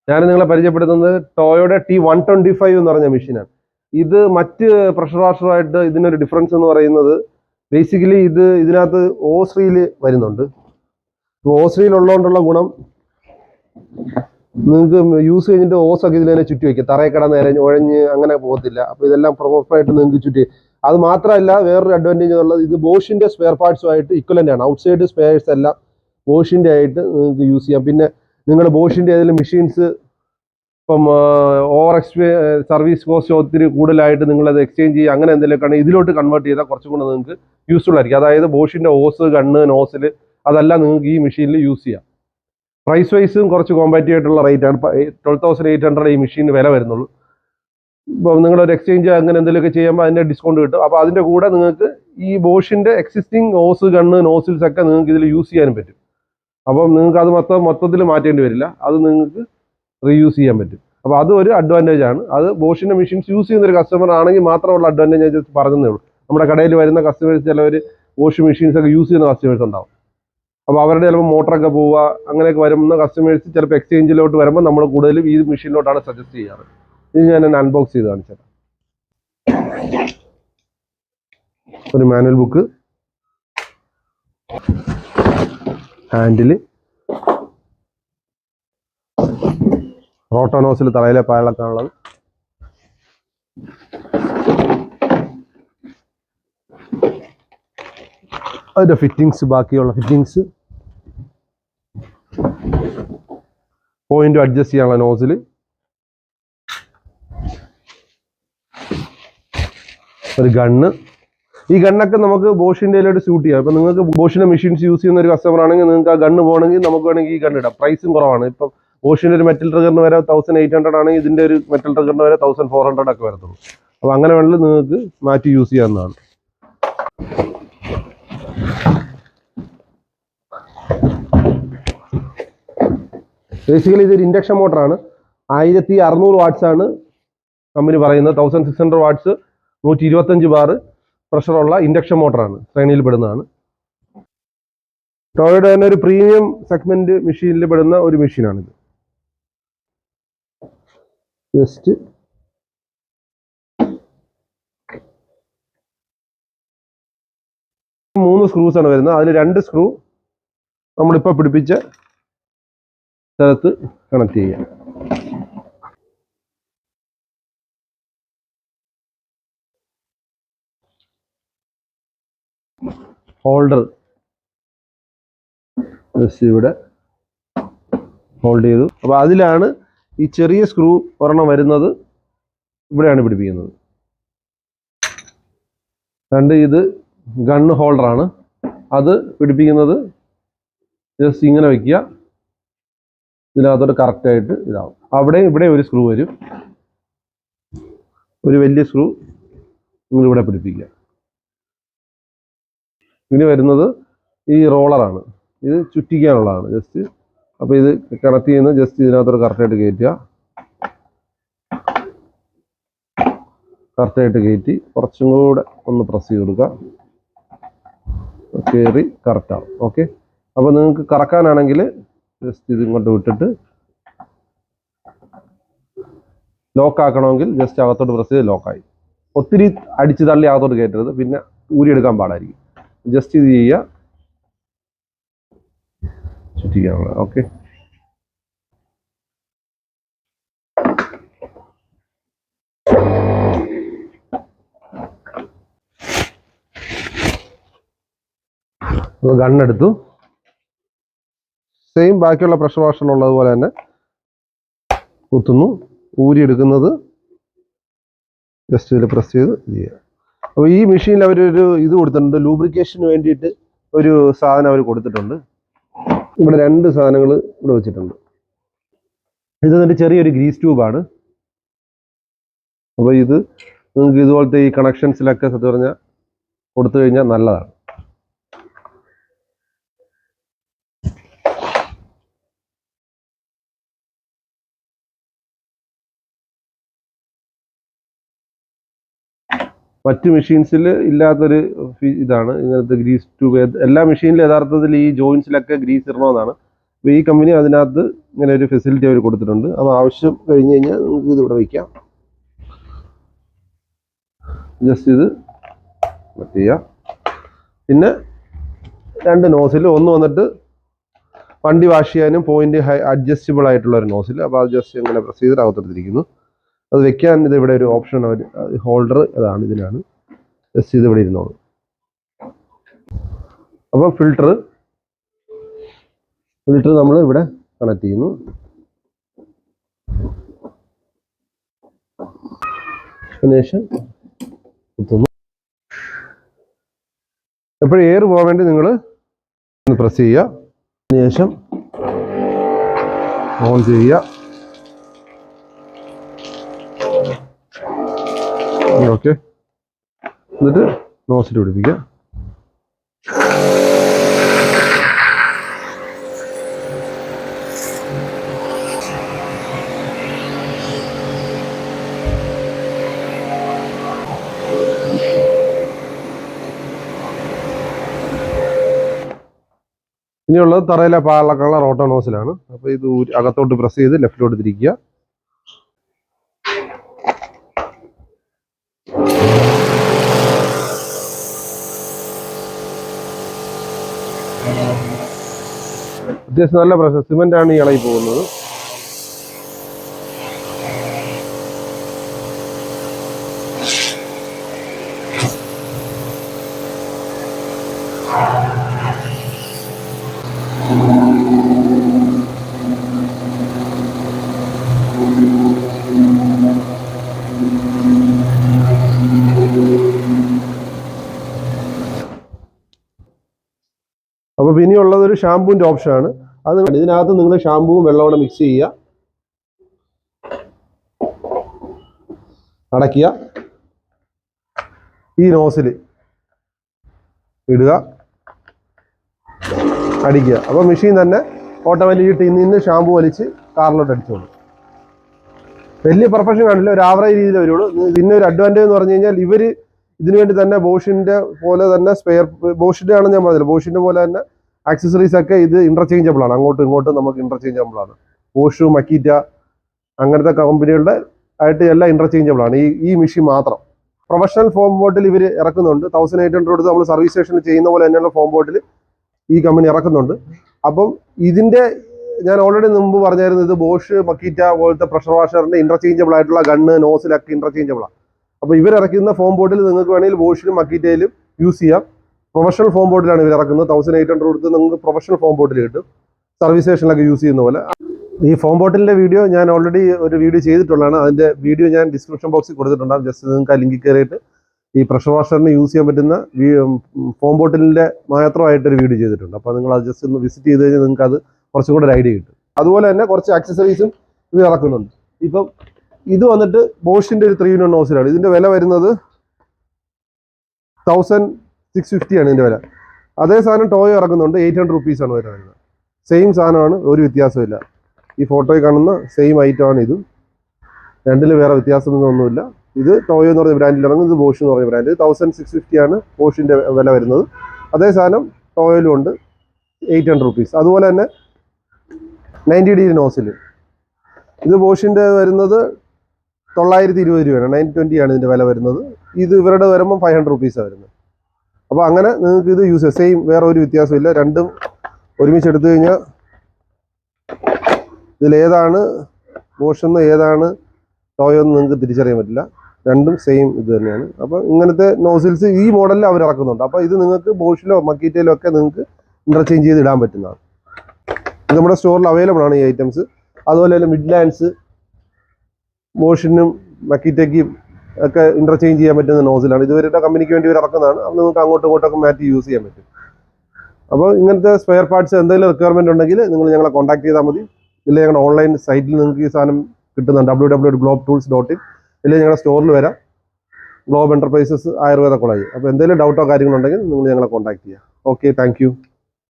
ഞാൻ നിങ്ങളെ പരിചയപ്പെടുത്തുന്നത് ടോയോയുടെ T125 എന്ന് പറഞ്ഞ മെഷീനാണ്. ഇത് മറ്റ് പ്രഷർ വാഷറുമായിട്ട് ഇതിനൊരു ഡിഫറൻസ് എന്ന് പറയുന്നത് ബേസിക്കലി ഇതിനകത്ത് ഓസ് റീൽ വരുന്നുണ്ട്. ഓസ് റീൽ ഉള്ളതുകൊണ്ടുള്ള ഗുണം നിങ്ങൾക്ക് യൂസ് കഴിഞ്ഞിട്ട് ഓസൊക്കെ ഇതിൽ തന്നെ ചുറ്റി വയ്ക്കുക. തറയിൽ കിടന്ന് ഉഴഞ്ഞ് അങ്ങനെ പോകത്തില്ല. അപ്പോൾ ഇതെല്ലാം പ്രോപ്പറായിട്ട് നിങ്ങൾക്ക് ചുറ്റി. അത് മാത്രമല്ല വേറൊരു അഡ്വാൻറ്റേജ് ഉള്ളത് ഇത് ബോഷിൻ്റെ സ്പെയർ പാർട്സുമായിട്ട് ഇക്വലൻ്റ് ആണ്. ഔട്ട്സൈഡ് സ്പെയർസ് എല്ലാം ബോഷിൻ്റെ ആയിട്ട് നിങ്ങൾക്ക് യൂസ് ചെയ്യാം. പിന്നെ നിങ്ങൾ ബോഷിൻ്റെ ഏതെങ്കിലും മെഷീൻസ് ഇപ്പം സർവീസ് കോസ്റ്റ് ഒത്തിരി കൂടുതലായിട്ട് നിങ്ങളത് എക്സ്ചേഞ്ച് ചെയ്യുക അങ്ങനെ എന്തെങ്കിലുമൊക്കെ ഇതിലോട്ട് കൺവേർട്ട് ചെയ്താൽ കുറച്ചും കൂടെ നിങ്ങൾക്ക് യൂസ്ഫുൾ ആയിരിക്കും. അതായത് ബോഷിൻ്റെ ഓസ്, ഗണ്ണ്, നോസിൽ അതെല്ലാം നിങ്ങൾക്ക് ഈ മെഷീനിൽ യൂസ് ചെയ്യാം. പ്രൈസ് വൈസും കുറച്ച് കോമ്പാറ്റീവ് ആയിട്ടുള്ള റേറ്റാണ്. 12,800 ഈ മെഷീന് വില വരുന്നുള്ളൂ. ഇപ്പോൾ നിങ്ങളൊരു എക്സ്ചേഞ്ച് അങ്ങനെ എന്തെങ്കിലുമൊക്കെ ചെയ്യുമ്പോൾ അതിൻ്റെ ഡിസ്കൗണ്ട് കിട്ടും. അപ്പോൾ അതിൻ്റെ കൂടെ നിങ്ങൾക്ക് ഈ ബോഷിൻ്റെ എക്സിസ്റ്റിംഗ് ഓസ്, ഗണ്ണ്, നോസിൽസ് ഒക്കെ നിങ്ങൾക്ക് ഇതിൽ യൂസ് ചെയ്യാനും പറ്റും. അപ്പം നിങ്ങൾക്ക് അത് മൊത്തത്തിൽ മാറ്റേണ്ടി വരില്ല. അത് നിങ്ങൾക്ക് റീയൂസ് ചെയ്യാൻ പറ്റും. അപ്പോൾ അത് ഒരു അഡ്വാൻറ്റേജ് ആണ്. അത് ബോഷിൻ്റെ മെഷീൻസ് യൂസ് ചെയ്യുന്ന ഒരു കസ്റ്റമർ ആണെങ്കിൽ മാത്രമുള്ള അഡ്വാൻറ്റേജ് പറഞ്ഞതേ ഉള്ളൂ. നമ്മുടെ കടയിൽ വരുന്ന കസ്റ്റമേഴ്സ് ചിലവർ ബോഷ് മെഷീൻസ് ഒക്കെ യൂസ് ചെയ്യുന്ന കസ്റ്റമേഴ്സ് ഉണ്ടാവും. അപ്പോൾ അവരുടെ ചിലപ്പോൾ മോട്ടറൊക്കെ പോവുക അങ്ങനെയൊക്കെ വരുന്ന കസ്റ്റമേഴ്സ് ചിലപ്പോൾ എക്സ്ചേഞ്ചിലോട്ട് വരുമ്പോൾ നമ്മൾ കൂടുതലും ഈ മെഷീനിലോട്ടാണ് സജസ്റ്റ് ചെയ്യാറ്. ഇത് ഞാൻ അൺബോക്സ് ചെയ്ത് കാണിച്ചത്. ഒരു മാനുവൽ ബുക്ക്, ഹാൻഡിൽ, റോട്ടോനോസിൽ തറയിലെ പായലൊക്കെ ഉള്ളത്, അതിൻ്റെ ഫിറ്റിങ്സ്, ബാക്കിയുള്ള ഫിറ്റിങ്സ്, പോയിന്റ് അഡ്ജസ്റ്റ് ചെയ്യാനുള്ള നോസിൽ, ഒരു ഗണ്ണ്. ഈ ഗണ്ണൊക്കെ നമുക്ക് ബോഷിൻ്റെ സ്യൂട്ട് ചെയ്യാം. ഇപ്പം നിങ്ങൾക്ക് ബോഷിൻ്റെ മെഷീൻസ് യൂസ് ചെയ്യുന്ന ഒരു കസ്റ്റമർ ആണെങ്കിൽ നിങ്ങൾക്ക് ആ ഗണ്ണ് പോകണമെങ്കിൽ നമുക്ക് വേണമെങ്കിൽ ഈ ഗണ്ണ് ഇടാം. പ്രൈസും കുറവാണ്. ഇപ്പം ബോഷിൻ്റെ ഒരു മെറ്റൽ ട്രിഗറിന് വരെ 1800 ആണെങ്കിൽ ഇതിൻ്റെ ഒരു മെറ്റൽ ട്രിഗറിന് വരെ 1400 ഒക്കെ വരത്തുള്ളൂ. അപ്പോൾ അങ്ങനെ വേണമെങ്കിൽ നിങ്ങൾക്ക് മാറ്റി യൂസ് ചെയ്യാവുന്നതാണ്. ബേസിക്കലി ഇതൊരു ഇൻഡക്ഷൻ മോട്ടറാണ്. 1600 വാട്ട്സ് ആണ് കമ്പനി പറയുന്നത്. 1600 വാട്ട്സ് 125 ബാർ പ്രഷറുള്ള ഇൻഡക്ഷൻ മോട്ടറാണ്, ശ്രേണിയിൽ പെടുന്നതാണ്. ടോയോയുടെ തന്നെ ഒരു പ്രീമിയം സെഗ്മെന്റ് മെഷീനിൽ പെടുന്ന ഒരു മെഷീനാണിത്. ജസ്റ്റ് 3 സ്ക്രൂസ് ആണ് വരുന്നത്. അതിൽ 2 സ്ക്രൂ നമ്മളിപ്പോൾ പിടിപ്പിച്ച സ്ഥലത്ത് കണക്ട് ചെയ്യാം. ഹോൾഡർ ജസ്റ്റ് ഇവിടെ ഹോൾഡ് ചെയ്തു. അപ്പോൾ അതിലാണ് ഈ ചെറിയ സ്ക്രൂ ഒരെണ്ണം വരുന്നത്, ഇവിടെയാണ് പിടിപ്പിക്കുന്നത്. 2 ഇത് ഗണ്ണ് ഹോൾഡറാണ്. അത് പിടിപ്പിക്കുന്നത് ജസ്റ്റ് ഇങ്ങനെ വയ്ക്കുക. ഇതിനകത്തോട്ട് കറക്റ്റായിട്ട് ഇതാവും. ഇവിടെ ഒരു സ്ക്രൂ വരും, ഒരു വലിയ സ്ക്രൂ നിങ്ങളിവിടെ പിടിപ്പിക്കുക. ഇനി വരുന്നത് ഈ റോളറാണ്. ഇത് ചുറ്റിക്കാനുള്ളതാണ് ജസ്റ്റ്. അപ്പോൾ ഇത് കണക്ട് ചെയ്യുന്നത് ജസ്റ്റ് ഇതിനകത്തോട്ട് കറക്റ്റായിട്ട് കയറ്റി കുറച്ചും കൂടെ ഒന്ന് പ്രസ് ചെയ്ത് കൊടുക്കുക. കയറി കറക്റ്റാവും. ഓക്കെ. അപ്പോൾ നിങ്ങൾക്ക് കറക്കാനാണെങ്കിൽ ജസ്റ്റ് ഇത് ഇങ്ങോട്ട് വിട്ടിട്ട് ലോക്ക് ആക്കണമെങ്കിൽ ജസ്റ്റ് അകത്തോട്ട് പ്രസ് ചെയ്ത് ലോക്കായി. ഒത്തിരി അടിച്ച് തള്ളി അകത്തോട്ട് കയറ്റരുത്, പിന്നെ ഊരിയെടുക്കാൻ പാടായിരിക്കും. ജസ്റ്റ് ഇത് ചെയ്യുക, ചുറ്റിക്കാനുള്ള. ഓക്കെ. ഗണ്ണെടുത്തു. സെയിം ബാക്കിയുള്ള പ്രഷർ വാഷറിലുള്ളതുപോലെ തന്നെ കുത്തുന്നു. ഊരിയെടുക്കുന്നത് ജസ്റ്റ് ഇതിൽ പ്രസ് ചെയ്ത് ചെയ്യുക. അപ്പോൾ ഈ മെഷീനിൽ അവരൊരു ഇത് കൊടുത്തിട്ടുണ്ട്, ലൂബ്രിക്കേഷന് വേണ്ടിയിട്ട് ഒരു സാധനം അവർ കൊടുത്തിട്ടുണ്ട്. ഇവിടെ 2 സാധനങ്ങൾ ഇവിടെ വെച്ചിട്ടുണ്ട്. ഇത് എന്നിട്ട് ചെറിയൊരു ഗ്രീസ് ട്യൂബാണ്. അപ്പോൾ ഇത് നിങ്ങൾക്ക് ഇതുപോലത്തെ ഈ കണക്ഷൻസിലൊക്കെ സത്യം പറഞ്ഞാൽ കൊടുത്തു കഴിഞ്ഞാൽ നല്ലതാണ്. മറ്റ് മെഷീൻസിൽ ഇല്ലാത്തൊരു ഇതാണ് ഇങ്ങനത്തെ ഗ്രീസ് ട്യൂബ്. എല്ലാ മെഷീനിലും യഥാർത്ഥത്തിൽ ഈ ജോയിൻസിലൊക്കെ ഗ്രീസ് ഇടണമെന്നാണ്. അപ്പോൾ ഈ കമ്പനി അതിനകത്ത് ഇങ്ങനെ ഒരു ഫെസിലിറ്റി അവർ കൊടുത്തിട്ടുണ്ട്. അപ്പോൾ ആവശ്യം കഴിഞ്ഞ് കഴിഞ്ഞാൽ നിങ്ങൾക്ക് ഇത് ഇവിടെ വയ്ക്കാം. ജസ്റ്റ് ഇത് ചെയ്യാം. പിന്നെ 2 നോസിൽ, ഒന്ന് വന്നിട്ട് വണ്ടി വാഷ് ചെയ്യാനും പോയിന്റ് അഡ്ജസ്റ്റബിൾ ആയിട്ടുള്ള ഒരു നോസിൽ. അപ്പോൾ അത് ജസ്റ്റ് ഇങ്ങനെ പ്രസ് ചെയ്തിട്ട് അകത്തെടുത്തിരിക്കുന്നു. അത് വെക്കാൻ ഇത് ഇവിടെ ഒരു ഓപ്ഷൻ, അവർ ഹോൾഡർ അതാണ്, ഇതിനാണ്. ജസ്റ്റ് ഇത് ഇവിടെ ഇരുന്നോളൂ. അപ്പോൾ ഫിൽറ്റർ നമ്മൾ ഇവിടെ കണക്ട് ചെയ്യുന്നു. അതിനുശേഷം കുത്തുന്നു. എപ്പോഴും എയർ പോകാൻ വേണ്ടി നിങ്ങൾ പ്രസ് ചെയ്യുക. അതിനുശേഷം ഓൺ ചെയ്യുക. ഓക്കെ, എന്നിട്ട് നോസിൽ പിടിപ്പിക്കുക. ഇനിയുള്ളത് തറയിലെ പാളക്കുള്ള റോട്ടോ നോസിലാണ്. അപ്പോൾ ഇത് അകത്തോട്ട് പ്രസ് ചെയ്ത് ലെഫ്റ്റിലോട്ട് തിരിക്കുക. അത്യാവശ്യം നല്ല പ്രശ്നം, സിമെന്റ് ആണ് ഈ ഇളകി പോകുന്നത്. അപ്പോൾ പിന്നെയുള്ളത് ഒരു ഷാമ്പൂവിൻ്റെ ഓപ്ഷനാണ്. അത് ഇതിനകത്ത് നിങ്ങൾ ഷാമ്പൂവും വെള്ളവും മിക്സ് ചെയ്യുക, അടയ്ക്കുക, ഈ നോസിൽ ഇടുക, അടിക്കുക. അപ്പോൾ മെഷീൻ തന്നെ ഓട്ടോമാറ്റിക് ടിന്നിൽ നിന്ന് ഷാമ്പൂ വലിച്ച് കാറിലോട്ട് അടിച്ചോളൂ. വലിയ പെർഫെക്ഷൻ കാണില്ല, ഒരു ആവറേജ് രീതിയിൽ വരുള്ളൂ. പിന്നെ ഒരു അഡ്വാൻറ്റേജ് എന്ന് പറഞ്ഞു കഴിഞ്ഞാൽ ഇവർ ഇതിനു വേണ്ടി തന്നെ ബോഷിൻ്റെ പോലെ തന്നെ ബോഷിൻ്റെ ആണെന്ന് ഞാൻ പറഞ്ഞില്ല, ബോഷിൻ്റെ പോലെ തന്നെ ആക്സസറീസ് ഒക്കെ ഇത് ഇന്റർചേഞ്ചബിൾ ആണ്. അങ്ങോട്ടും ഇങ്ങോട്ടും നമുക്ക് ഇന്റർചേഞ്ചബിൾ ആണ്. ബോഷ്, മക്കീറ്റ അങ്ങനത്തെ കമ്പനികളുടെ ആയിട്ട് എല്ലാം ഇന്റർചേഞ്ചബിൾ ആണ്. ഈ മെഷീൻ മാത്രം. പ്രൊഫഷണൽ ഫോം ബോട്ടിൽ ഇവർ ഇറക്കുന്നുണ്ട്. 1800 കൊടുത്ത് നമ്മൾ സർവീസ് സ്റ്റേഷനിൽ ചെയ്യുന്ന പോലെ തന്നെയുള്ള ഫോം ബോട്ടിൽ ഈ കമ്പനി ഇറക്കുന്നുണ്ട്. അപ്പം ഇതിന്റെ ഞാൻ ഓൾറെഡി മുമ്പ് പറഞ്ഞായിരുന്നു, ഇത് ബോഷ്, മക്കീറ്റ പോലത്തെ പ്രഷർ വാഷറിന്റെ ഇന്റർചേഞ്ചബിൾ ആയിട്ടുള്ള ഗണ്ണ്, നോസിലൊക്കെ ഇന്റർചേഞ്ചബിൾ ആണ്. അപ്പോൾ ഇവരിറക്കുന്ന ഫോം ബോട്ടിൽ നിങ്ങൾക്ക് വേണമെങ്കിൽ ബോഷിലും മക്കീറ്റയിലും യൂസ് ചെയ്യാം. പ്രൊഫഷണൽ ഫോം ബോട്ടിലാണ് ഇവർ ഇറക്കുന്നത്. 1800 കൊടുത്ത് നിങ്ങൾക്ക് പ്രൊഫഷണൽ ഫോം ബോട്ടിൽ കിട്ടും, സർവീസ് സ്റ്റേഷനിലൊക്കെ യൂസ് ചെയ്യുന്ന പോലെ. ഈ ഫോം ബോട്ടിലിന്റെ വീഡിയോ ഞാൻ ഓൾറെഡി ഒരു വീഡിയോ ചെയ്തിട്ടുള്ളതാണ്. അതിന്റെ വീഡിയോ ഞാൻ ഡിസ്ക്രിപ്ഷൻ ബോക്സിൽ കൊടുത്തിട്ടുണ്ടാകും. ജസ്റ്റ് നിങ്ങൾക്ക് ആ ലിങ്കിൽ കയറിയിട്ട് ഈ പ്രഷർ വാഷറിന് യൂസ് ചെയ്യാൻ പറ്റുന്ന ഫോം ബോട്ടിലിന്റെ മാത്രമായിട്ടൊരു വീഡിയോ ചെയ്തിട്ടുണ്ട്. അപ്പോൾ നിങ്ങൾ അത് ജസ്റ്റ് ഒന്ന് വിസിറ്റ് ചെയ്ത് കഴിഞ്ഞാൽ നിങ്ങൾക്ക് അത് കുറച്ചും കൂടെ ഒരു ഐഡിയ കിട്ടും. അതുപോലെ തന്നെ കുറച്ച് ആക്സസറീസും ഇവർ ഇറക്കുന്നുണ്ട്. ഇപ്പം ഇത് വന്നിട്ട് ബോഷിന്റെ ഒരു 3-in-1 നോസിലാണ്. ഇതിന്റെ വില വരുന്നത് 1650 ആണ് ഇതിന്റെ വില. അതേ സാധനം ടോയോ ഇറക്കുന്നുണ്ട്, 800 റുപ്പീസാണ് വരുന്നത്. സെയിം സാധനമാണ്, ഒരു വ്യത്യാസമില്ല. ഈ ഫോട്ടോയിൽ കാണുന്ന സെയിം ഐറ്റമാണ് ഇതും. രണ്ടിൽ വേറെ വ്യത്യാസമൊന്നുമില്ല. ഇത് ടോയോ എന്ന് പറഞ്ഞ ബ്രാൻഡിൽ ഇറങ്ങും, ഇത് ബോഷ് എന്ന് പറഞ്ഞ ബ്രാൻഡ്. 1650 ആണ് ബോഷിന്റെ വില വരുന്നത്. അതേ സാധനം ടോയോയിലും ഉണ്ട്, 800 റുപ്പീസ്. അതുപോലെ തന്നെ 90° നോസിൽ ഇത് ബോഷിന്റെ വരുന്നത് 920 രൂപയാണ്. 920 ആണ് ഇതിന്റെ വില വരുന്നത്. ഇത് ഇവരുടെ വരുമ്പോൾ 500 റുപ്പീസാണ് വരുന്നത്. അപ്പോൾ അങ്ങനെ നിങ്ങൾക്ക് ഇത് യൂസ് ചെയ്യാം. സെയിം, വേറെ ഒരു വ്യത്യാസമില്ല. രണ്ടും ഒരുമിച്ച് എടുത്തു കഴിഞ്ഞാൽ ഇതിലേതാണ് ബോഷെന്ന് ഏതാണ് ടോയോ എന്ന് നിങ്ങൾക്ക് തിരിച്ചറിയാൻ പറ്റില്ല. രണ്ടും സെയിം ഇത് തന്നെയാണ്. അപ്പോൾ ഇങ്ങനത്തെ നോസിൽസ് ഈ മോഡലിൽ അവർ ഇറക്കുന്നുണ്ട്. അപ്പോൾ ഇത് നിങ്ങൾക്ക് ബോഷിലോ മക്കീറ്റയിലോ ഒക്കെ നിങ്ങൾക്ക് ഇന്റർചേഞ്ച് ചെയ്ത് ഇടാൻ പറ്റുന്നതാണ്. ഇത് നമ്മുടെ സ്റ്റോറിൽ അവൈലബിൾ ആണ് ഈ ഐറ്റംസ്. അതുപോലെ തന്നെ മിഡ്ലാൻഡ്സ് ബോഷിനും മക്കീറ്റയ്ക്കും ഒക്കെ ഇന്റർചേഞ്ച് ചെയ്യാൻ പറ്റുന്ന നോസിലാണ്. ഇതുവരെ കമ്പനിക്ക് വേണ്ടി ഇവർ ഇറക്കുന്നതാണ്. അത് നിങ്ങൾക്ക് അങ്ങോട്ടും ഇങ്ങോട്ടൊക്കെ മാറ്റി യൂസ് ചെയ്യാൻ പറ്റും. അപ്പോൾ ഇങ്ങനത്തെ സ്പെയർ പാർട്സ് എന്തെങ്കിലും റിക്വയർമെന്റ് ഉണ്ടെങ്കിൽ നിങ്ങൾ ഞങ്ങളെ കോൺടാക്ട് ചെയ്താൽ മതി. ഇല്ലെങ്കിൽ ഞങ്ങളുടെ ഓൺലൈൻ സൈറ്റിൽ നിങ്ങൾക്ക് ഈ സാധനം കിട്ടുന്നുണ്ട്, www.globetools.in. ഇല്ലെങ്കിൽ ഞങ്ങളുടെ സ്റ്റോറിൽ വരാം, ഗ്ലോബ് എന്റർപ്രൈസസ് ആയുർവേദ കോളേജ്. അപ്പോൾ എന്തെങ്കിലും ഡൗട്ടോ കാര്യങ്ങളുണ്ടെങ്കിൽ നിങ്ങൾ ഞങ്ങളെ കോൺടാക്ട് ചെയ്യുക. Okay, thank you.